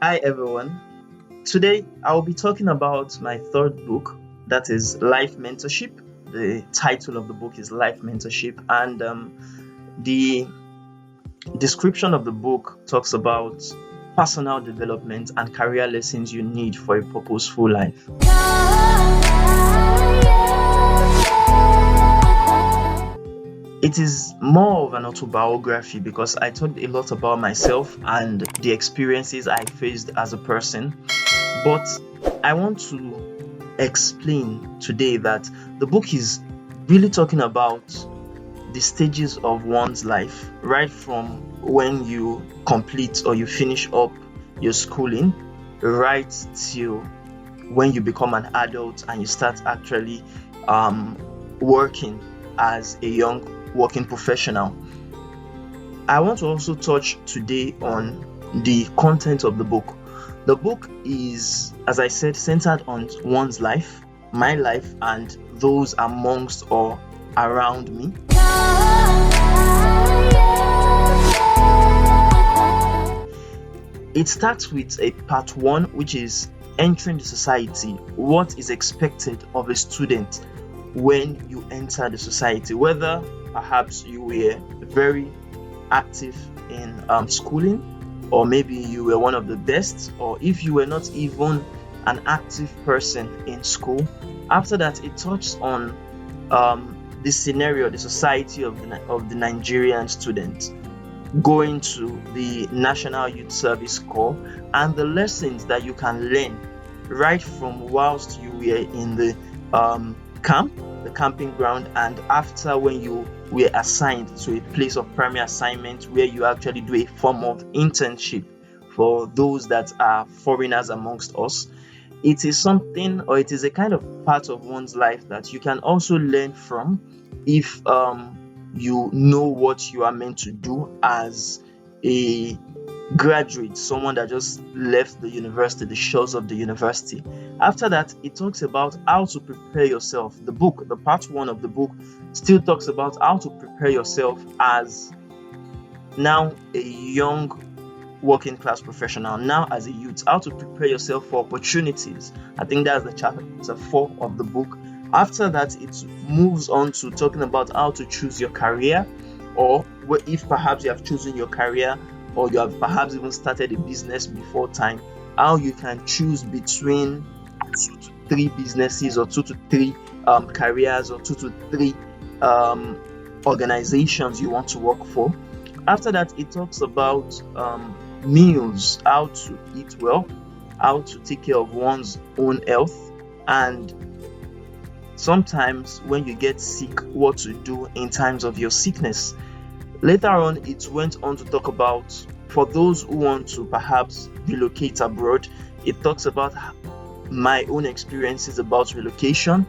Hi everyone. Today I'll be talking about my third book, that is Life Mentorship. The title of the book is Life Mentorship, and the description of the book talks about personal development and career lessons you need for a purposeful life. It is more of an autobiography because I talked a lot about myself and the experiences I faced as a person. But I want to explain today that the book is really talking about the stages of one's life, right from when you complete or you finish up your schooling, right till when you become an adult and you start actually working as a young working professional. I want to also touch today on the content of the book. The book is, as I said, centered on one's life, my life, and those amongst or around me. It starts with a part one, which is entering the society. What is expected of a student when you enter the society? Whether perhaps you were very active in schooling, or maybe you were one of the best, or if you were not even an active person in school. After that, it touches on the scenario, the society of the Nigerian student going to the National Youth Service Corps, and the lessons that you can learn right from whilst you were in the camp, the camping ground, and after when you were assigned to a place of primary assignment where you actually do a form of internship for those that are foreigners amongst us. It is something, or it is a kind of part of one's life that you can also learn from if you know what you are meant to do as a graduate, someone that just left the university, the shores of the university. After that, it talks about how to prepare yourself. The book, the part one of the book, still talks about how to prepare yourself as now a young working class professional, now as a youth, how to prepare yourself for opportunities. I think that's the chapter 4 of the book. After that, it moves on to talking about how to choose your career, or if perhaps you have chosen your career, or you have perhaps even started a business before time, how you can choose between 2 to 3 businesses, or 2 to 3 careers, or 2 to 3 organizations you want to work for. After that, it talks about meals, how to eat well, how to take care of one's own health, and sometimes when you get sick, what to do in times of your sickness. Later on, it went on to talk about, for those who want to perhaps relocate abroad, it talks about my own experiences about relocation,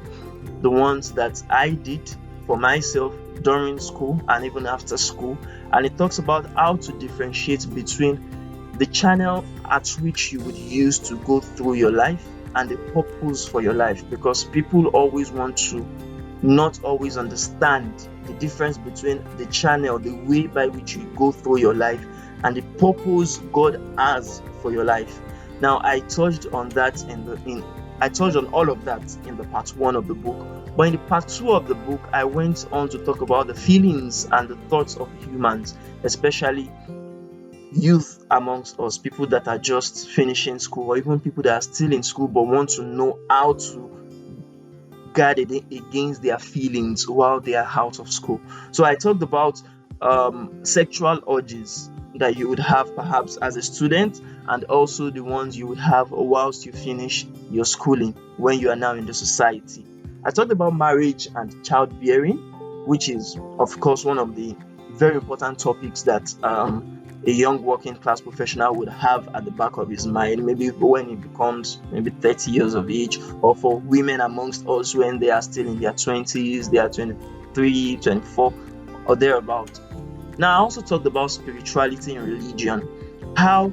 the ones that I did for myself during school and even after school. And it talks about how to differentiate between the channel at which you would use to go through your life and the purpose for your life, because people always want to not always understand the difference between the channel, the way by which you go through your life, and the purpose God has for your life. Now, I touched on that I touched on all of that in the part one of the book. But in the part two of the book, I went on to talk about the feelings and the thoughts of humans, especially youth amongst us, people that are just finishing school, or even people that are still in school but want to know how to guard against their feelings while they are out of school. So I talked about sexual urges that you would have perhaps as a student, and also the ones you would have whilst you finish your schooling when you are now in the society. I talked about marriage and childbearing, which is, of course, one of the very important topics that a young working class professional would have at the back of his mind, maybe when he becomes maybe 30 years of age, or for women amongst us when they are still in their 20s, they are 23, 24, or thereabout. Now, I also talked about spirituality and religion, how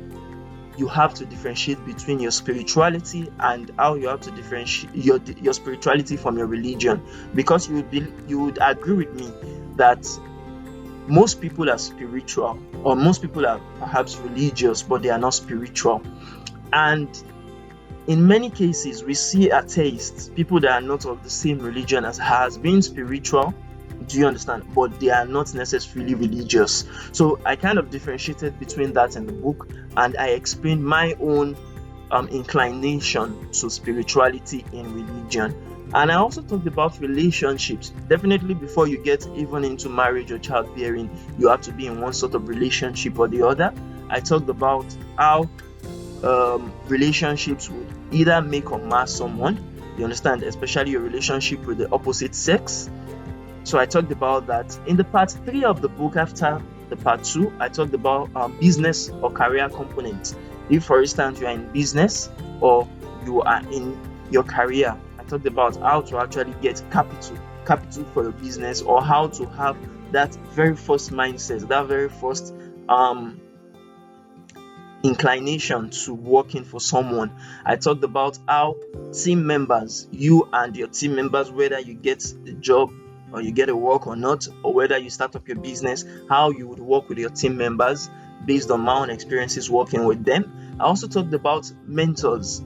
you have to differentiate between your spirituality and how you have to differentiate your spirituality from your religion, because you would agree with me that most people are spiritual, or most people are perhaps religious, but they are not spiritual. And in many cases, we see atheists, people that are not of the same religion as us, being spiritual. Do you understand? But they are not necessarily religious. So I kind of differentiated between that in the book, and I explained my own inclination to spirituality in religion. And I also talked about relationships. Definitely, before you get even into marriage or childbearing, you have to be in one sort of relationship or the other. I talked about how relationships would either make or mar someone. You understand? Especially your relationship with the opposite sex. So I talked about that. In the part 3 of the book, after the part 2, I talked about business or career components. If, for instance, you are in business or you are in your career, I talked about how to actually get capital for your business, or how to have that very first mindset, that very first inclination to working for someone. I talked about how team members, you and your team members, whether you get the job or you get a work or not, or whether you start up your business, how you would work with your team members based on my own experiences working with them. I also talked about mentors,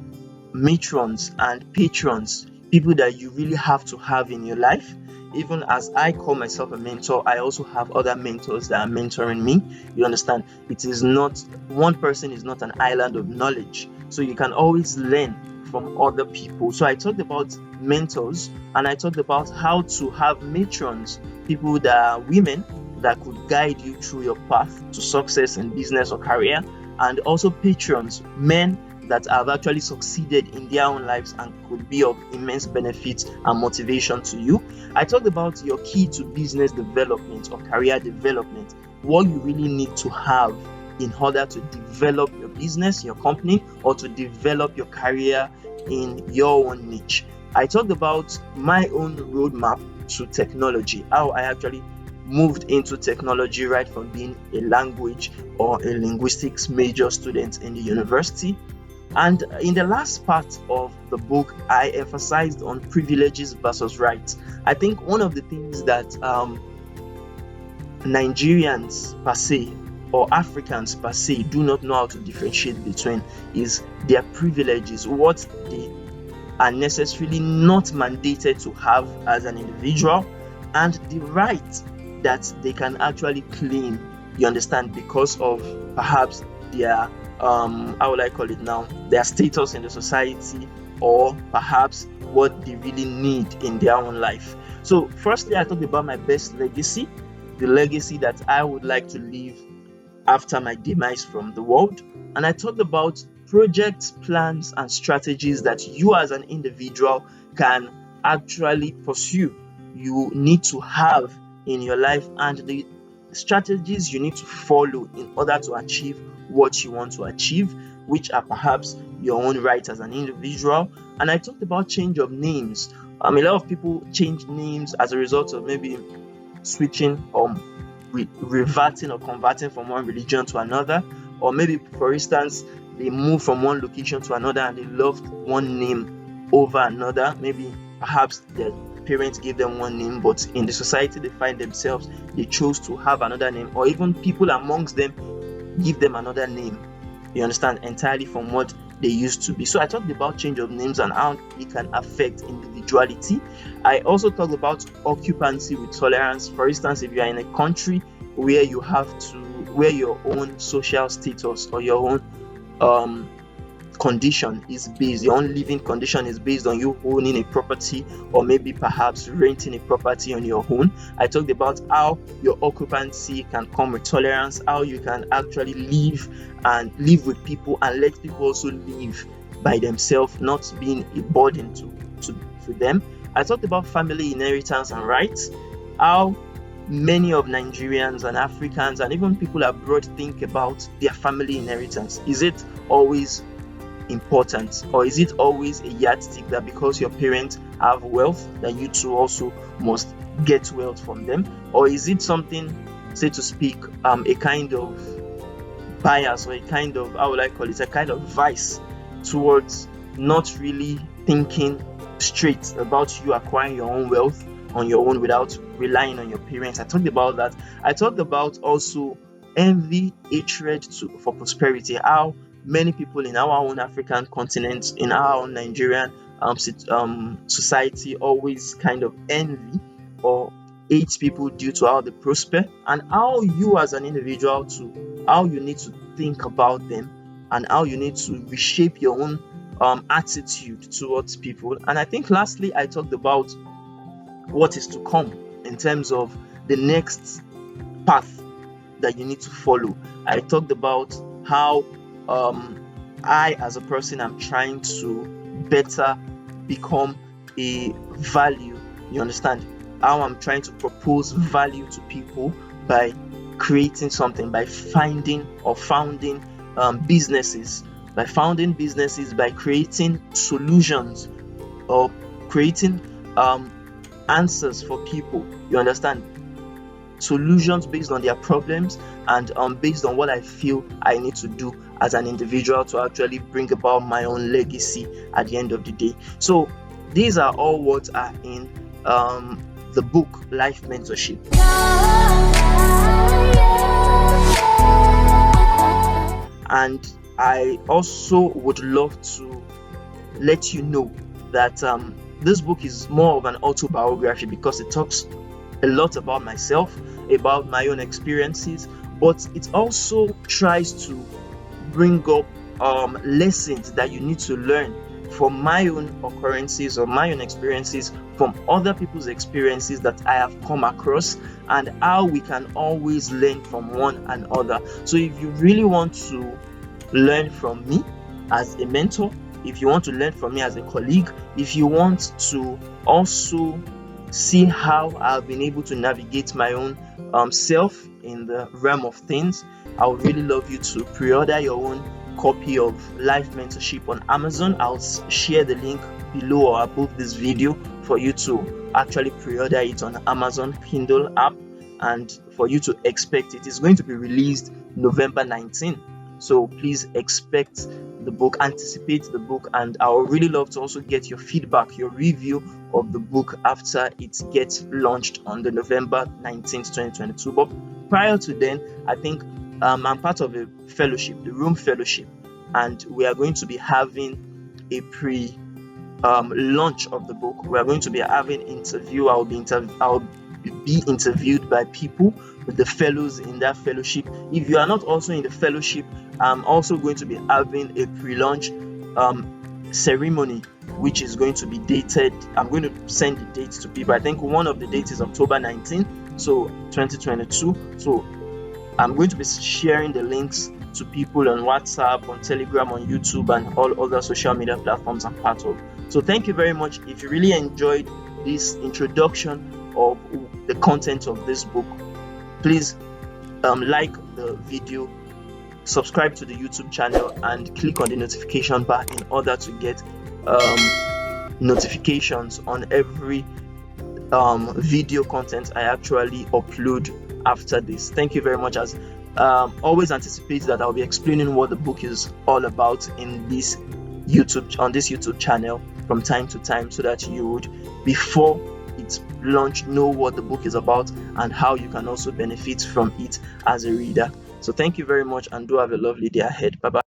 matrons, and patrons, people that you really have to have in your life. Even as I call myself a mentor, I also have other mentors that are mentoring me. You understand? It is not, one person is not an island of knowledge. So you can always learn from other people. So I talked about mentors, and I talked about how to have matrons, people that are women that could guide you through your path to success in business or career, and also patrons, men that have actually succeeded in their own lives and could be of immense benefit and motivation to you. I talked about your key to business development or career development, what you really need to have in order to develop your business, your company, or to develop your career in your own niche. I talked about my own roadmap to technology, how I actually moved into technology right from being a language or a linguistics major student in the university. And in the last part of the book, I emphasized on privileges versus rights. I think one of the things that Nigerians per se, or Africans per se, do not know how to differentiate between is their privileges, what they are necessarily not mandated to have as an individual, and the right that they can actually claim, you understand, because of perhaps their how would I call it now, their status in the society, or perhaps what they really need in their own life. So firstly, I talked about my best legacy, the legacy that I would like to leave after my demise from the world. And I talked about projects, plans, and strategies that you as an individual can actually pursue, you need to have in your life, and the strategies you need to follow in order to achieve what you want to achieve, which are perhaps your own rights as an individual. And I talked about change of names. A lot of people change names as a result of maybe switching or reverting or converting from one religion to another, or maybe, for instance, they move from one location to another and they loved one name over another. Maybe perhaps their parents gave them one name, but in the society they find themselves, they chose to have another name, or even people amongst them give them another name, you understand, entirely from what they used to be. So I talked about change of names and how it can affect individuality. I also talked about occupancy with tolerance. For instance, if you are in a country where you have to, where your own social status or your own condition is based, your own living condition is based on you owning a property, or maybe perhaps renting a property on your own. I talked about how your occupancy can come with tolerance, how you can actually live with people and let people also live by themselves, not being a burden to them. I talked about family inheritance and rights, how many of Nigerians and Africans and even people abroad think about their family inheritance. Is it always important, or is it always a yardstick that because your parents have wealth that you too also must get wealth from them? Or is it something, say to speak, a kind of bias, or a kind of, how would I call it, a kind of vice towards not really thinking straight about you acquiring your own wealth on your own without relying on your parents. I talked about that. I talked about also envy, hatred for prosperity, how many people in our own African continent, in our own Nigerian society, always kind of envy or hate people due to how they prosper, and how you as an individual how you need to think about them, and how you need to reshape your own attitude towards people. And I think lastly, I talked about what is to come in terms of the next path that you need to follow. I talked about how I, as a person, am trying to better become a value. You understand? How I'm trying to propose value to people by creating something, by finding or founding businesses, by creating solutions or creating answers for people. You understand? Solutions based on their problems and based on what I feel I need to do as an individual to actually bring about my own legacy at the end of the day. So these are all what are in the book Life Mentorship. And I also would love to let you know that this book is more of an autobiography, because it talks a lot about myself, about my own experiences, but it also tries to bring up lessons that you need to learn from my own occurrences or my own experiences, from other people's experiences that I have come across, and how we can always learn from one another. So if you really want to learn from me as a mentor, if you want to learn from me as a colleague, if you want to also see how I've been able to navigate my own self in the realm of things, I would really love you to pre-order your own copy of Life Mentorship on Amazon. I'll share the link below or above this video for you to actually pre-order it on Amazon Kindle app, and for you to expect it. It's going to be released November 19th. So please expect the book, anticipate the book, and I would really love to also get your feedback, your review of the book after it gets launched on the November 19th, 2022. But prior to then, I think I'm part of a fellowship, the Room Fellowship, and we are going to be having a launch of the book. We are going to be having interview. I'll be interviewed by people, the fellows in that fellowship. If you are not also in the fellowship, I'm also going to be having a pre-launch ceremony, which is going to be dated. I'm going to send the dates to people. I think one of the dates is October 19th, so 2022. So I'm going to be sharing the links to people on WhatsApp, on Telegram, on YouTube, and all other social media platforms I'm part of. So thank you very much. If you really enjoyed this introduction of the content of this book, please like the video, subscribe to the YouTube channel, and click on the notification bar in order to get notifications on every video content I actually upload after this. Thank you very much. As always, anticipate that I'll be explaining what the book is all about on this YouTube channel from time to time, so that you would, before its launch, know what the book is about and how you can also benefit from it as a reader. So thank you very much, and do have a lovely day ahead. Bye bye.